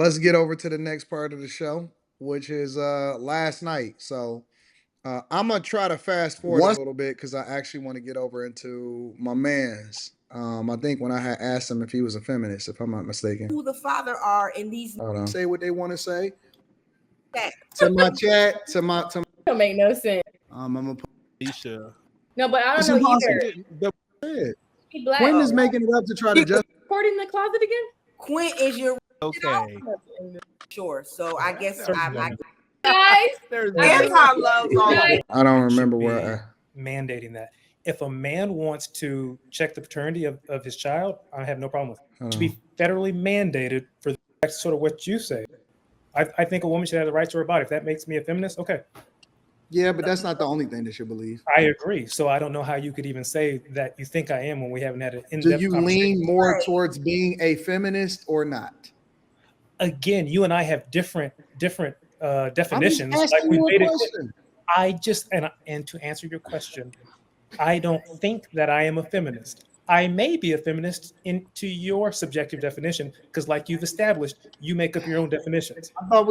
Let's get over to the next part of the show, which is last night. So I'm gonna try to fast forward a little bit because I actually want to get over into my man's. I think when I had asked him if he was a feminist, if I'm not mistaken. Who the father are in these Say what they want to say chat. to my chat, Don't make no sense. I'm gonna Alicia. No, but I It's don't know impossible. either. He black. Quinn is making it up to try to just. Recording in the closet again? Quinn is your Okay. sure. So I guess I Guys, Anton loves all of it. I don't remember should where. be mandating that. If a man wants to check the paternity of his child, I have no problem with it. It should be federally mandated for that's sort of what you say. I think a woman should have the right to her body. If that makes me a feminist, okay. Yeah, but that's not the only thing that you believe. I agree. So I don't know how you could even say that you think I am when we haven't had an Do in-depth you conversation. lean more towards being a feminist or not? Again, you and I have different definitions. I'm asking you a question. I just and to answer your question, I don't think that I am a feminist. I may be a feminist into your subjective definition because, like you've established, you make up your own definitions. I thought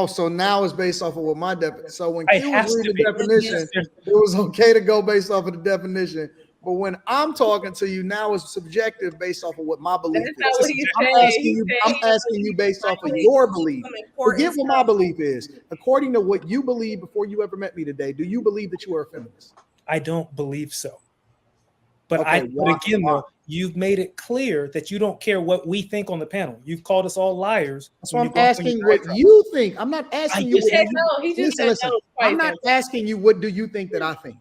so now it's based off of what my definition. So when It Q has was to reading be. the definition, it was okay to go based off of the definition. But when I'm talking to you now, it's subjective based off of what my belief That's not what is. he I'm said. asking you based off of your belief. Forget what my belief is. According to what you believe before you ever met me today, do you believe that you are a feminist? I don't believe so. But Okay, but again, though, you've made it clear that you don't care what we think on the panel. You've called us all liars. So I'm asking what you think. I'm not asking you. He said no. He just said no twice. I'm not asking you what do you think that I think.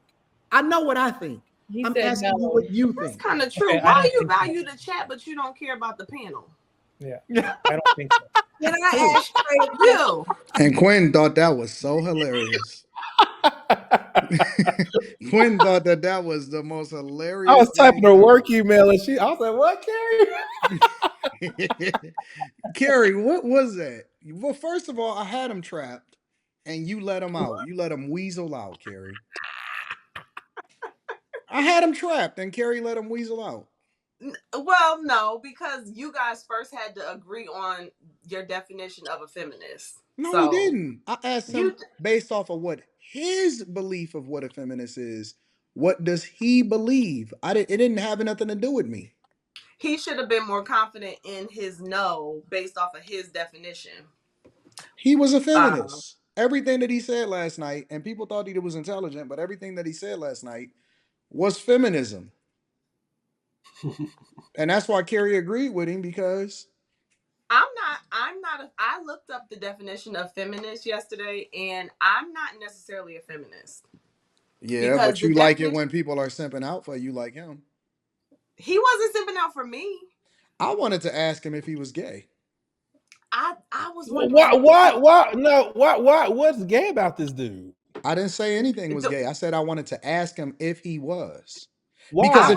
I know what I think. I'm asking you what you think. That's kind of true. Okay, Why you value the chat, but you don't care about the panel? Yeah, I don't think so. Can I ask straight you? And Quinn thought that was so hilarious. Quinn thought that was the most hilarious. I was typing thing a ever. work email and I was like, what, Carrie? Carrie, what was that? Well, first of all, I had him trapped and you let him out. You let him weasel out, Carrie. I had him trapped and Carrie let him weasel out. Well, no, because you guys first had to agree on your definition of a feminist. No, we didn't. I asked him based off of what his belief of what a feminist is. What does he believe? It didn't have nothing to do with me. He should have been more confident in his no based off of his definition. He was a feminist. Everything that he said last night, and people thought he was intelligent, but everything that he said last night was feminism. And that's why Carrie agreed with him because I looked up the definition of feminist yesterday and I'm not necessarily a feminist. Yeah, but you like it when people are simping out for you like him. He wasn't simping out for me. I wanted to ask him if he was gay. I was What's gay about this dude? I didn't say anything was gay. I said I wanted to ask him if he was. Why?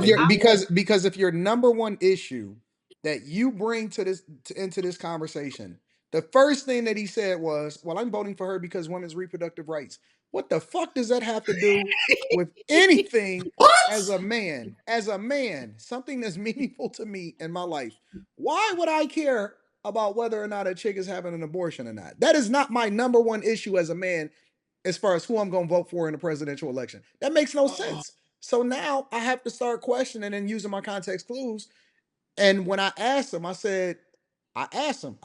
Because if your number one issue that you bring into this conversation, the first thing that he said was, "Well, I'm voting for her because women's reproductive rights." What the fuck does that have to do with anything as a man? As a man, something that's meaningful to me in my life. Why would I care about whether or not a chick is having an abortion or not? That is not my number one issue as a man as far as who I'm going to vote for in the presidential election. That makes no sense. So now I have to start questioning and using my context clues. And when I asked him, I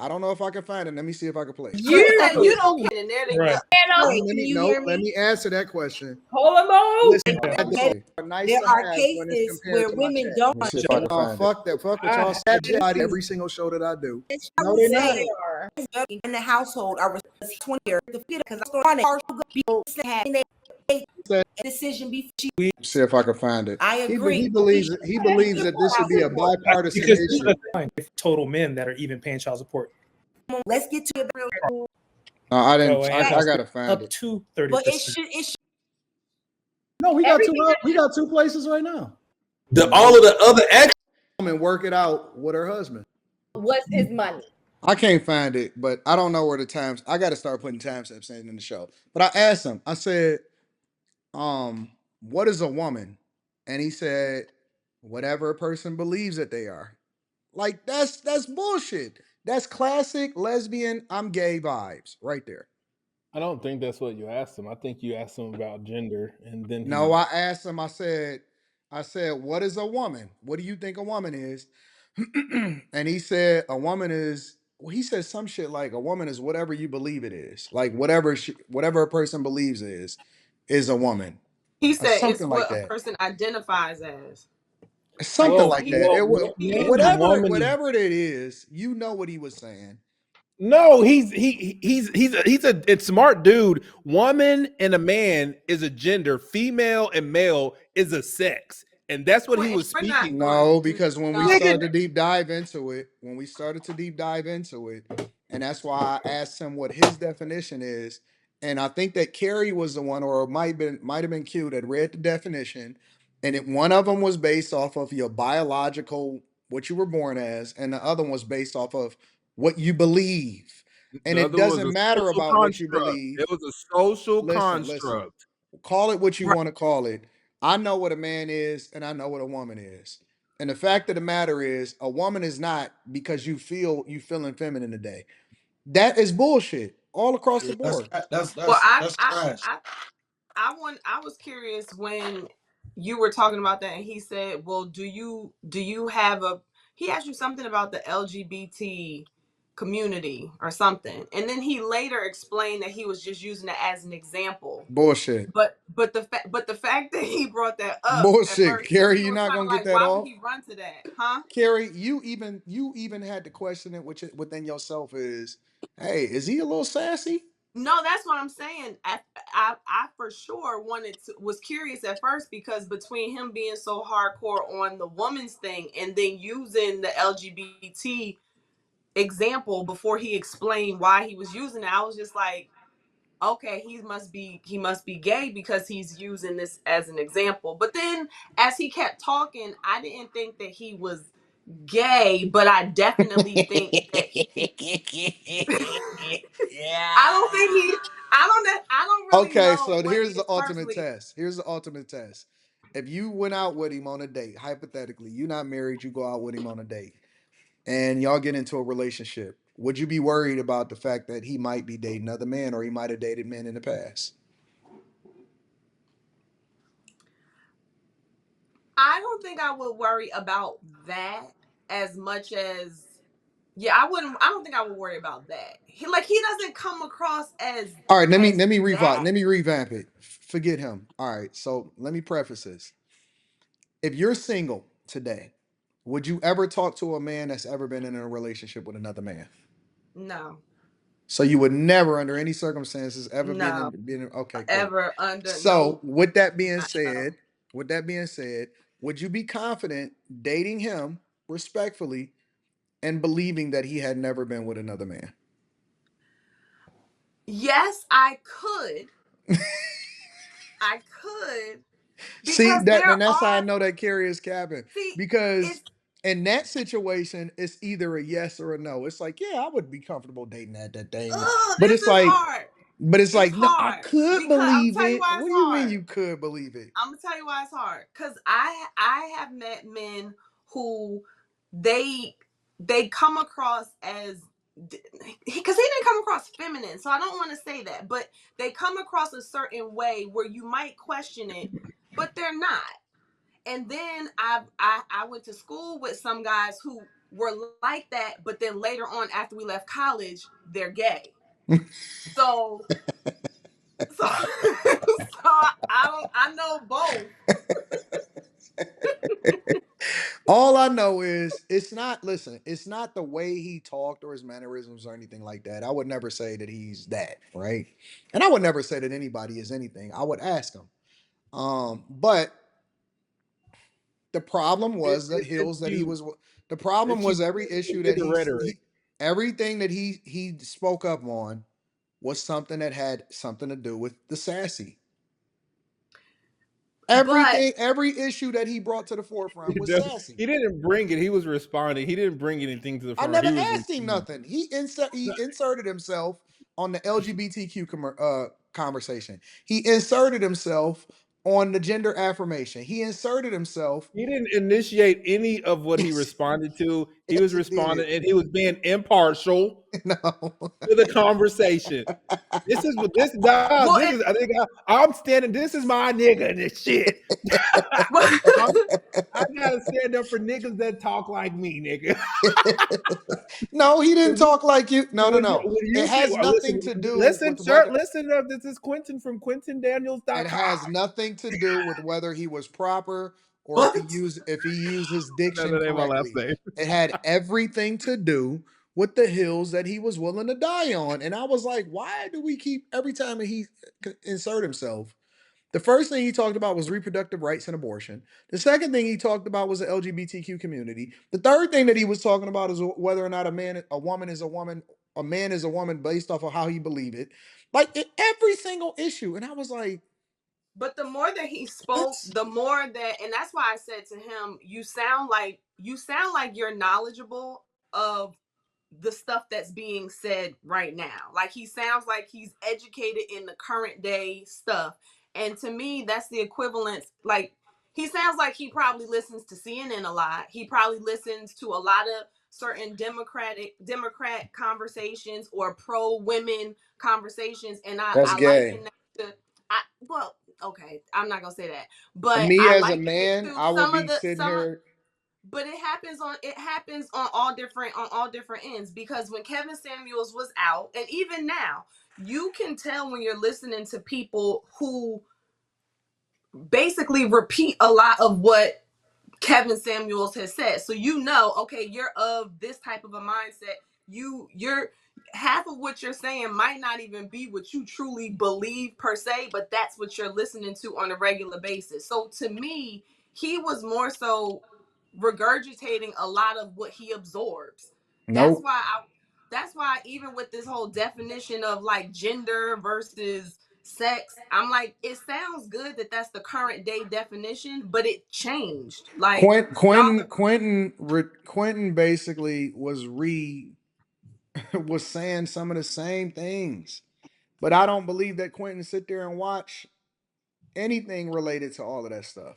don't know if I can find it. Let me see if I can play it. You don't get in there. Right. Let me answer that question. Hold him on. There are cases where women don't. Fuck that. Fuck what y'all said. Every single show that I do. No, they're not. In the household are 20 years because I'm a decision before she. See if I can find it. I agree. He believes that this should be a bipartisan issue. Total men that are even paying child support. Let's get to it. I didn't. I gotta find up it. to 30%. But it should. No, we got two places right now. All of the other actions And work it out with her husband. What's his money? I can't find it, but I don't know where the times. I got to start putting timestamps in the show. But I asked him. I said, what is a woman? And he said, whatever a person believes that they are. Like that's bullshit. That's classic lesbian, I'm gay vibes right there. I don't think that's what you asked him. I think you asked him about gender, and then No, I asked him, I said, what is a woman? What do you think a woman is? And he said, a woman is, well, he said some shit like a woman is whatever you believe it is. Like whatever a person believes is a woman. He Or said it's something like what a that. person identifies as. Like Something he like he that. didn't he his didn't say woman is Whatever it is, you know what he was saying. no. He's a smart dude. Woman and a man is a gender. Female and male is a sex, and that's what he was we're not speaking. going No, because when we no. started to deep dive into it, and that's why I asked him what his definition is, and I think that Carrie was the one, or it might have been Q that read the definition, and one of them was based off of your biological what you were born as, and the other one was based off of what you believe, and The it other was doesn't a matter social about what you construct. believe. It was a social Listen. construct. Call it what you Right. want to call it. I know what a man is and I know what a woman is. And the fact of the matter is, a woman is not because you feeling feminine today. That is bullshit all across the Yeah, that's board. that's Well, that's that's trash. I was curious when you were talking about that, and he said, "Well, do you have a?" He asked you something about the LGBT community or something, and then he later explained that he was just using it as an example. Bullshit. But the fact that he brought that up at Bullshit. first, to Carrie, me you're was not kind of gonna get like, that why would off. he run to that, huh? Carrie, you even had to question it within yourself is, hey, is he a little sassy? No, that's what I'm saying. I for sure was curious at first because between him being so hardcore on the woman's thing and then using the LGBT example before he explained why he was using it, I was just like, okay, he must be gay because he's using this as an example. But then as he kept talking, I didn't think that he was gay, but I definitely think that he I don't think he. I don't really Okay, know so what he here's the is ultimate personally. test. Here's the ultimate test. If you went out with him on a date, hypothetically, you're not married, you go out with him on a date, and y'all get into a relationship, would you be worried about the fact that he might be dating other men or he might have dated men in the past? I don't think I would worry about that as much as yeah. I wouldn't. I don't think I would worry about that. He doesn't come across All right, as let that. me revamp it. Forget him. All right, so let me preface this. If you're single today, would you ever talk to a man that's ever been in a relationship with another man? No, So you would never, under any circumstances, ever no, okay, cool. ever under So no. with that being No. said, with that being said, would you be confident dating him respectfully and believing that he had never been with another man? Yes, I could. I could See because that, there and that's how I are. know that Carrie is capping See, because it's in that situation, it's either a yes or a no. It's like, yeah, I would be comfortable dating that thing, but this is hard. It's no, I hard could because I'm gonna believe tell you it. why What it's do you mean hard. you could believe it? I'm gonna tell you why it's hard. Cause I have met men who they they come across as because he didn't come across feminine, so I don't want to say that, but they come across a certain way where you might question it, but they're not. And then I went to school with some guys who were like that, but then later on after we left college, they're gay. So so I know both. All I know is it's not. Listen, it's not the way he talked or his mannerisms or anything like that. I would never say that he's that, right? And I would never say that anybody is anything. I would ask him. But the problem was the It's hills that he you. was. The problem It's you was every issue get that the rhetoric. everything that he spoke up on was something that had something to do with the sassy. But Every issue that he brought to the forefront was sassy. He didn't bring it. He was responding. He didn't bring anything to the I front. never He was asked him responding. nothing. He inserted himself on the LGBTQ conversation. He inserted himself on the gender affirmation. He inserted himself. He didn't initiate any of what he responded to. He was Yes, he did. responding and he was being impartial No. to the conversation. This is what this dog. Well, This is. I think I'm standing. This is my nigga and this shit. I gotta stand up for niggas that talk like me, nigga. No, he didn't talk like you. No, no, When no. you It see, has nothing listen, to do listen, with sir, whether listen. This is Quentin from it has QuentinDaniels.com. nothing to do with whether he was proper or what? if he used his No, diction that ain't my last correctly. name. It had everything to do with the hills that he was willing to die on. And I was like, why do we keep every time he insert himself? The first thing he talked about was reproductive rights and abortion. The second thing he talked about was the LGBTQ community. The third thing that he was talking about is whether or not a woman is a woman, a man is a woman based off of how he believe it. Like every single issue. And I was like, But the more that he spoke, what? the more that, and that's why I said to him, you sound like you're knowledgeable of the stuff that's being said right now. Like he sounds like he's educated in the current day stuff. And to me, that's the equivalent. Like he sounds like he probably listens to CNN a lot. He probably listens to a lot of certain Democrat conversations or pro women conversations. And That's I liken gay. that to well, okay, I'm not gonna say that. But Me I as a liken it man, to I would some of be the sitting some of here. but it happens on all different ends, because when Kevin Samuels was out, and even now, you can tell when you're listening to people who basically repeat a lot of what Kevin Samuels has said. So you know, okay, you're of this type of a mindset. You're half of what you're saying might not even be what you truly believe per se, but that's what you're listening to on a regular basis. So to me, he was more so regurgitating a lot of what he absorbs. That's Nope. why I that's why even with this whole definition of like gender versus sex, I'm like, it sounds good that that's the current day definition, but it changed. Like y'all, Quentin basically was saying some of the same things. But I don't believe that Quentin sit there and watch anything related to all of that stuff.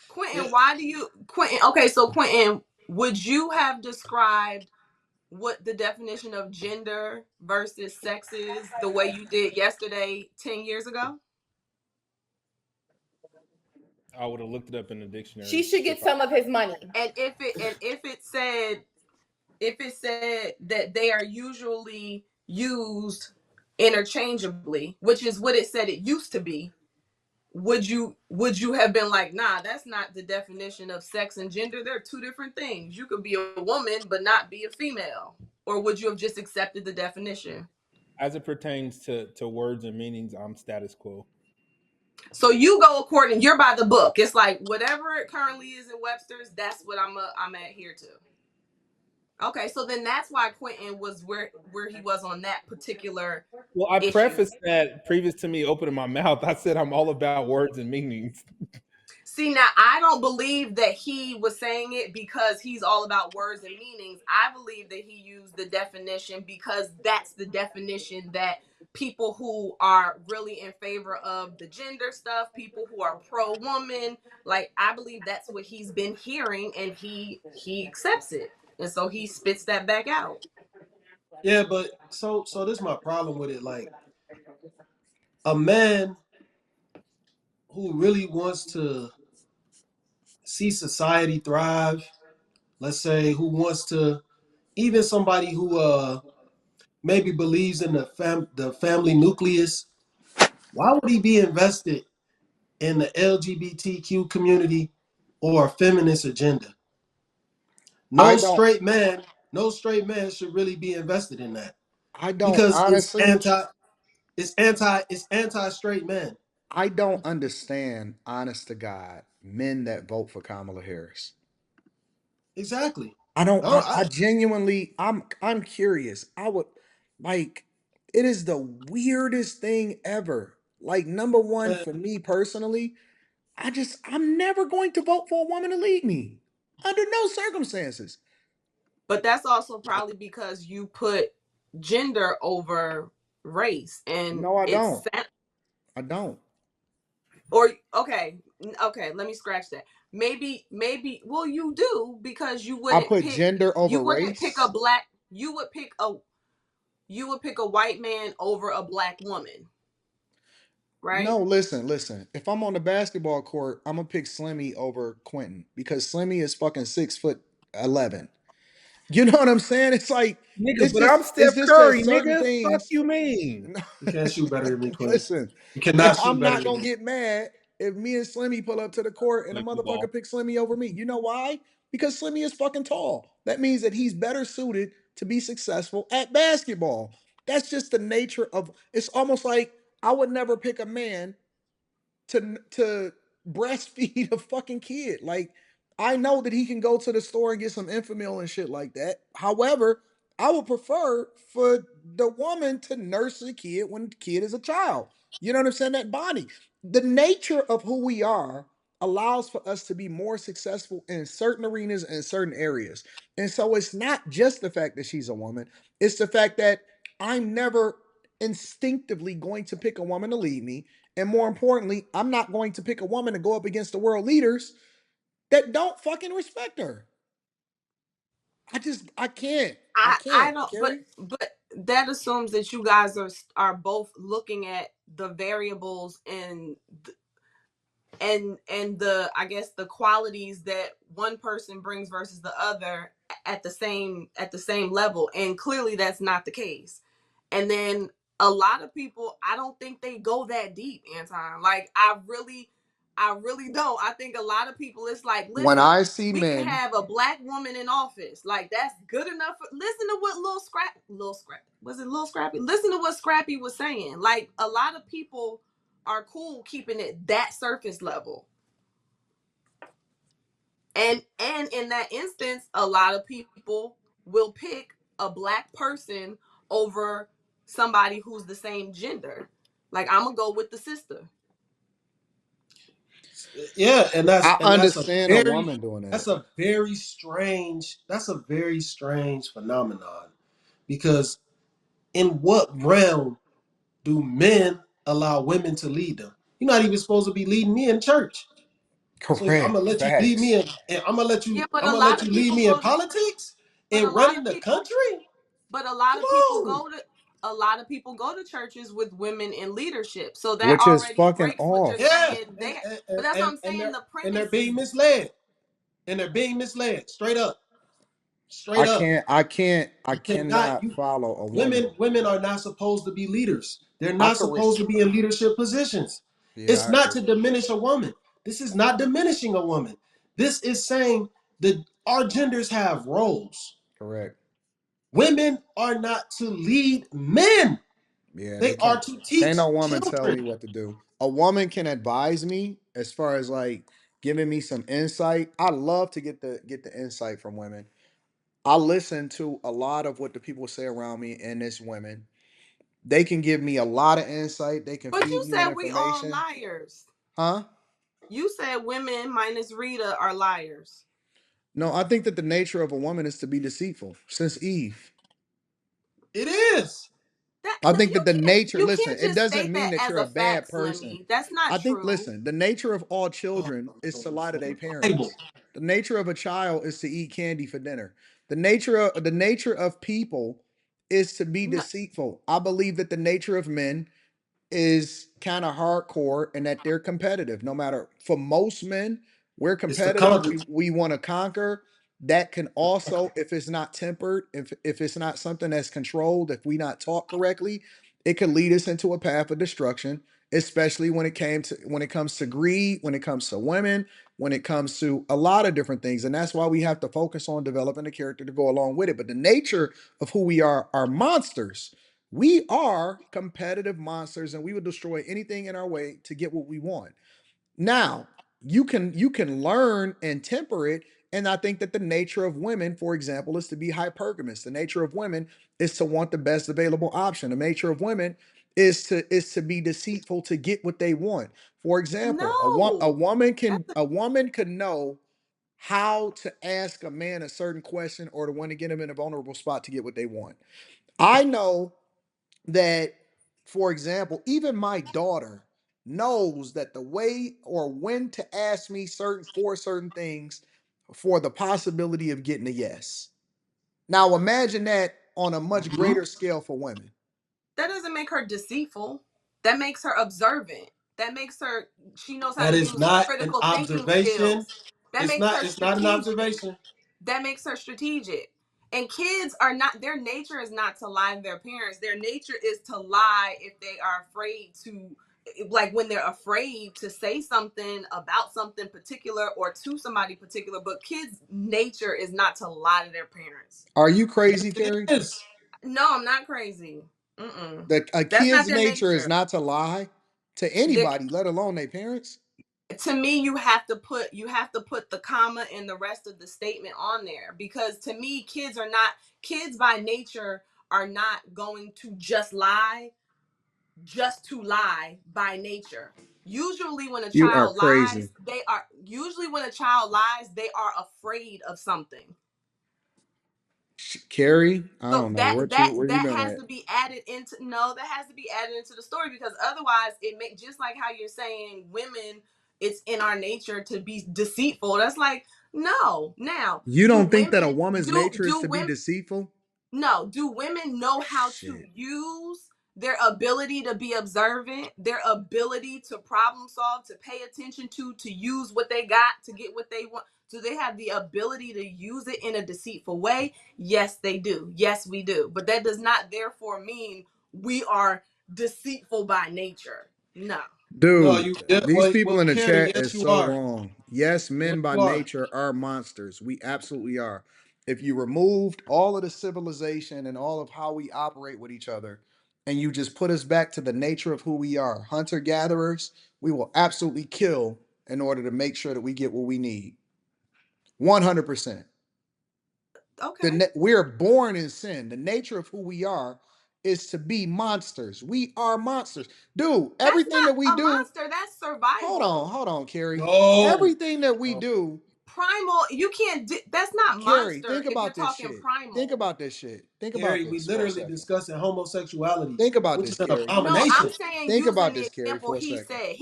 Quentin, why do you Quentin? Okay, so Quentin, would you have described what the definition of gender versus sex is the way you did yesterday 10 years ago? I would have looked it up in the dictionary She should get if I. some of his money. And if it said that they are usually used interchangeably, which is what it said it used to be, would you have been like, nah, that's not the definition of sex and gender, they're two different things, you could be a woman but not be a female? Or would you have just accepted the definition? As it pertains to words and meanings, I'm status quo. So you go according, you're by the book. It's like whatever it currently is in Webster's, that's what I'm adhere to. Okay, so then that's why Quentin was where he was on that particular Well, I issue. prefaced that previous to me opening my mouth. I said I'm all about words and meanings. See, now I don't believe that he was saying it because he's all about words and meanings. I believe that he used the definition because that's the definition that people who are really in favor of the gender stuff, people who are pro woman, like I believe that's what he's been hearing, and he accepts it. And so he spits that back out. Yeah, but so this is my problem with it. Like a man who really wants to see society thrive, let's say who wants to, even somebody who maybe believes in the family nucleus, why would he be invested in the LGBTQ community or a feminist agenda? I No don't straight man, no straight man should really be invested in that I don't because honestly it's anti straight men. I don't understand, honest to God, men that vote for Kamala Harris. Exactly. I don't. No, I genuinely. I'm curious. I would like. It is the weirdest thing ever. Like number one I, for me personally. I'm never going to vote for a woman to lead me under no circumstances. But that's also probably because you put gender over race, and No, I it's don't. I don't. Or okay, let me scratch that. Well, you do, because I put gender over you wouldn't pick a race. black you would pick a white man over a black woman, right? No, listen. If I'm on the basketball court, I'm gonna pick Slimmy over Quentin because Slimmy is fucking 6'11". You know what I'm saying? It's like Nigga, but I'm it's Steph just that Curry, certain nigga. Fuck things. you mean? You can't shoot better than me, Quinn. Listen, You cannot shoot I'm better not than gonna me. get mad if me and Slimmy pull up to the court and a Play motherfucker football. pick Slimmy over me. You know why? Because Slimmy is fucking tall. That means that he's better suited to be successful at basketball. That's just the nature of. It's almost like I would never pick a man to breastfeed a fucking kid. Like I know that he can go to the store and get some Enfamil and shit like that. However, I would prefer for the woman to nurse the kid when the kid is a child. You know what I'm saying? That body. The nature of who we are allows for us to be more successful in certain arenas and certain areas. And so it's not just the fact that she's a woman, it's the fact that I'm never instinctively going to pick a woman to lead me. And more importantly, I'm not going to pick a woman to go up against the world leaders that don't fucking respect her. I can't. I I can't, don't, Carrie. but that assumes that you guys are both looking at the variables and the, I guess, the qualities that one person brings versus the other at the same level, and clearly that's not the case. And then a lot of people, I don't think they go that deep, Anton. Like I really don't. I think a lot of people, it's like, When listen, I see we can men, have a black woman in office. Like that's good enough. Listen to what Lil Scrappy? Listen to what Scrappy was saying. Like a lot of people are cool keeping it that surface level. And in that instance, a lot of people will pick a black person over somebody who's the same gender. Like I'm gonna go with the sister. Yeah, I and understand a woman doing that. that's a very strange phenomenon, because in what realm do men allow women to lead them? You're not even supposed to be leading me in church. So I'm Correct. gonna let you lead me Facts. and I'm gonna let Yeah, you but I'm a gonna lot let you of lead people me in go to politics but a and lot running of the people country? but a lot Come of people on. go to churches with women in leadership. So that Which is already fucking breaks what you're off. Yeah, saying. But that's what I'm saying. The and they're premise is being misled. And they're being misled. Straight up. Straight up. I You cannot cannot you follow a woman. women are not supposed to be leaders. They're I not could supposed to be in leadership positions. yeah, It's I not agree. to diminish a woman. This is not diminishing a woman. This is saying that our genders have roles. Correct. Women are not to lead men. Yeah, they They are can't. to Can't teach no woman tell children. me what to do. A woman can advise me as far as like giving me some insight. I love to get the insight from women. I listen to a lot of what the people say around me, and it's women. They can give me a lot of insight. They can but feed you me that said we all information. liars. Huh? You said women minus Rita are liars. No, I think that the nature of a woman is to be deceitful since Eve. It is. That I think that the nature, you listen, can't it just doesn't state mean that that as you're a a bad fact, person. Slimmy. That's not I think, true. listen, the nature of all Oh, children is to lie to their Bible. parents. The nature of a child is to eat candy for dinner. The nature of people is to be No, deceitful. I believe that the nature of men is kind of hardcore and that they're competitive. No matter for most men, we're It's to competitive. conquer. We want to conquer. That can also, if it's not tempered, if it's not something that's controlled, if we not taught correctly, it can lead us into a path of destruction. Especially when it comes to greed, when it comes to women, when it comes to a lot of different things, and that's why we have to focus on developing a character to go along with it. But the nature of who we are monsters. We are competitive monsters and we will destroy anything in our way to get what we want. Now, you can learn and temper it. And I think that the nature of women, for example, is to be hypergamous. The nature of women is to want the best available option. The nature of women is to be deceitful to get what they want. For example, no. a woman could know how to ask a man a certain question or to want to get him in a vulnerable spot to get what they want. I know that, for example, even my daughter, knows that the way or when to ask me certain things for the possibility of getting a yes. Now imagine that on a much Mhm. greater scale for women. That doesn't make her deceitful. That makes her observant. That makes her, she knows how That to is use not an critical thinking observation. skills. That makes her It's not an strategic. observation. That makes her strategic. And kids are not, their nature is not to lie to their parents. Their nature is to lie if they are afraid to, like when they're afraid to say something about something particular or to somebody particular. But kids' nature is not to lie to their parents. Are you Yes, crazy, it Carrie? is. No, I'm not crazy. Mm-mm. A That's not kid's their nature is nature. not to lie to They're, anybody, let alone their parents. to me, you have to put the comma and the rest of the statement on there, because to me, kids by nature are not going to just to lie by nature. Usually when a You are child crazy. lies, they are afraid of something. Carrie, I So don't know that what you that where you that been has at. to be added into no, that has to be added into the story, because otherwise it make, just like how you're saying women, it's in our nature to be deceitful. That's like, no. Now, You do don't think that a women woman's nature is do to be women deceitful? no, do women know how to Shit. use their ability to be observant, their ability to problem solve, to pay attention to use what they got to get what they want? Do they have the ability to use it in a deceitful way? Yes, they do. Yes, we do. But that does not therefore mean we are deceitful by nature. No. No, Dude, you. Yeah, these people well, in the Carrie, chat yes, is you so are. wrong. Yes, Yes, men by you are. nature are monsters. We absolutely are. If you removed all of the civilization and all of how we operate with each other, and you just put us back to the nature of who we are, hunter gatherers, we will absolutely kill in order to make sure that we get what we need. 100%. Okay. We're born in sin. The nature of who we are is to be monsters. We are monsters. Dude, That's everything that we not a do, monster. That's survival. hold on, Carrie. No. Everything that we No. do, Primal, you can't do, that's not Carrie, monster think if you're about this talking shit. Think primal. about this shit. Think about Carrie, we this for a literally second. discussing homosexuality, Think about which this, is an Carrie. No, I'm abomination. saying Think using about the this, Carrie, example for a he second. said.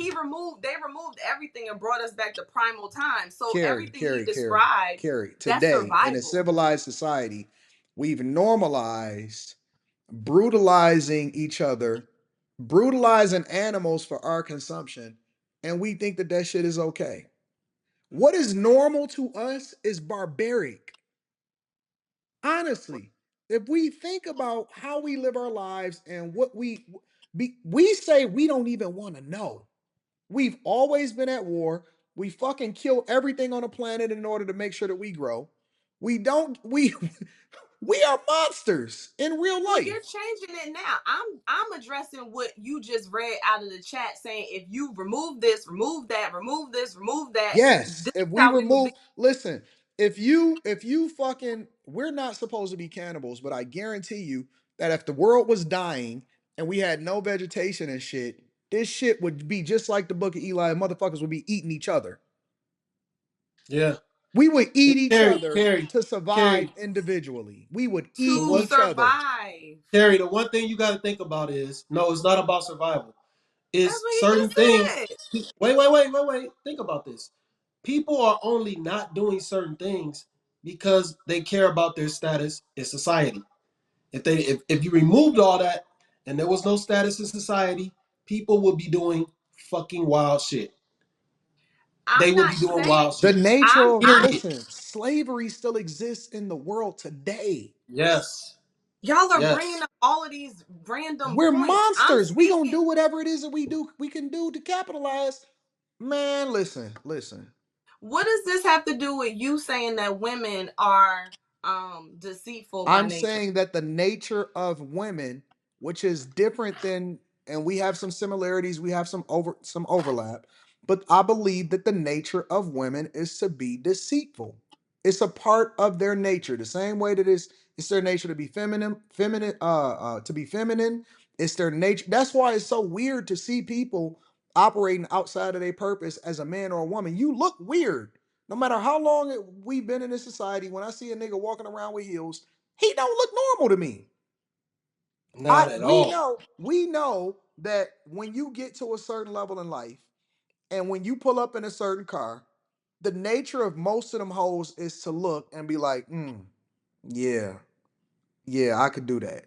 They removed everything and brought us back to primal time. So Carrie, everything he Carrie, Carrie, described, Carrie. that's Today, in a survival. civilized society, we've normalized brutalizing each other, brutalizing animals for our consumption, and we think that that shit is okay. What is normal to us is barbaric. Honestly, if we think about how we live our lives and what we say we don't even want to know. We've always been at war. We fucking kill everything on the planet in order to make sure that we grow. We don't we we are monsters in real Well, you're life. changing it now. I'm addressing what you just read out of the chat, saying if you remove this, remove that, remove this, remove that, Yes, this if is we how we would be. remove, listen, if you fucking, we're not supposed to be cannibals, but I guarantee you that if the world was dying and we had no vegetation and shit, this shit would be just like the book of Eli, and motherfuckers would be eating each other. Yeah. We would And eat each Carrie, other Carrie, to survive Carrie, individually. We would the eat To one each other. survive. Carrie, the one thing you got to think about is no, it's not about survival. That's Is what he certain just things. said. Wait. Think about this. People are only not doing certain things because they care about their status in society. If you removed all that and there was no status in society, people would be doing fucking wild shit. They I'm would not be doing saying wild The shit. nature I'm of, I'm Period. listen, slavery still exists in the world today. Yes. y'all are bringing Yes. up all of these random We're points. I'm monsters. We gonna speaking. do whatever it is that we can do to capitalize. Man, listen. What does this have to do with you saying that women are deceitful by I'm nature? saying that the nature of women, which is different than, and we have some similarities, we have some overlap, but I believe that the nature of women is to be deceitful. It's a part of their nature. The same way that it's their nature to be to be feminine. It's their nature. That's why it's so weird to see people operating outside of their purpose as a man or a woman. You look weird. No matter how long we've been in this society, when I see a nigga walking around with heels, he don't look normal to me. Not at We all. know that when you get to a certain level in life and when you pull up in a certain car, the nature of most of them hoes is to look and be like, yeah, yeah, I could do that.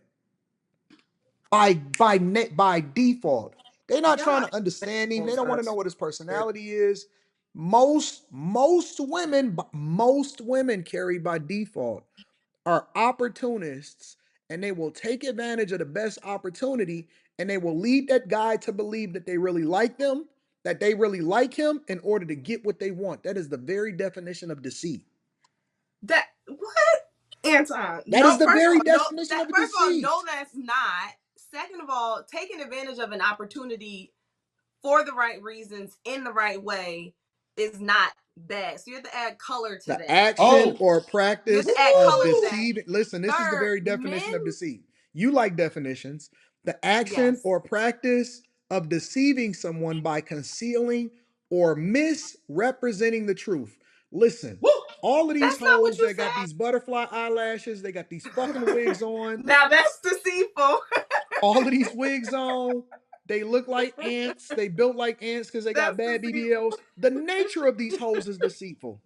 By default. They're not trying Yeah. to understand him. They Makes don't want to know sense. what his personality is. Most women carry by default are opportunists, and they will take advantage of the best opportunity, and they will lead that guy to believe that they really like them, that they really like him in order to get what they want. That is the very definition of deceit. That what? Anton, That no. is the First of very all, no. definition That of first of all, deceit. no, that's not. Second of all, taking advantage of an opportunity for the right reasons in the right way is not bad. So you have to add color to The that. action Oh, or You have to practice add of color to that. deceiving. Listen, this is the Third, very men, definition of deceit. You like definitions. The action yes. or practice of deceiving someone by concealing or misrepresenting the truth. Listen, woo. all of these That's not what hoes you that got said. these butterfly eyelashes, they got these fucking wigs on, Now that's deceitful. all of these wigs on. They look like ants. They built like ants because they got That's bad deceitful. BBLs. The nature of these hoes is deceitful.